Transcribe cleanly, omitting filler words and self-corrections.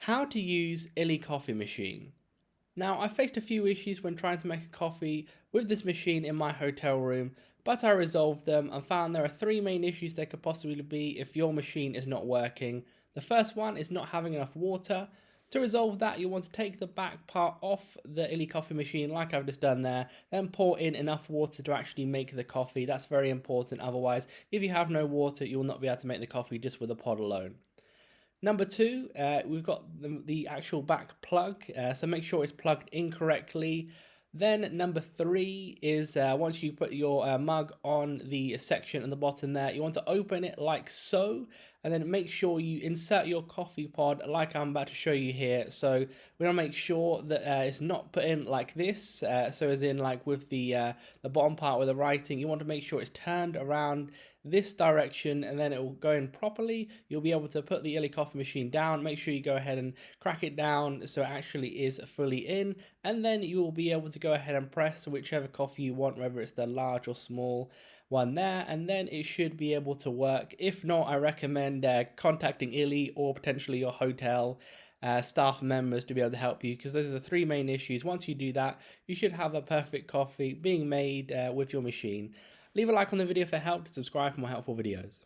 How to use Illy Coffee Machine. Now, I faced a few issues when trying to make a coffee with this machine in my hotel room, but I resolved them and found there are three main issues there could possibly be if your machine is not working. The first one is not having enough water. To resolve that, you want to take the back part off the Illy Coffee Machine like I've just done there, then pour in enough water to actually make the coffee. That's very important, otherwise if you have no water you will not be able to make the coffee just with a pod alone. Number two, we've got the actual back plug, so make sure it's plugged in correctly. Then number three is once you put your mug on the section at the bottom there, you want to open it like so, and then make sure you insert your coffee pod like I'm about to show you here. So we want to make sure that it's not put in like this, so as in like with the bottom part with the writing, you want to make sure it's turned around this direction and then it will go in properly. You'll be able to put the Illy Coffee Machine down, make sure you go ahead and crack it down so it actually is fully in, and then you will be able to go ahead and press whichever coffee you want, whether it's the large or small one there, and then it should be able to work. If not, I recommend contacting Illy or potentially your hotel staff members to be able to help you, because those are the three main issues. Once you do that, you should have a perfect coffee being made with your machine. Leave a like on the video if it helped, subscribe for more helpful videos.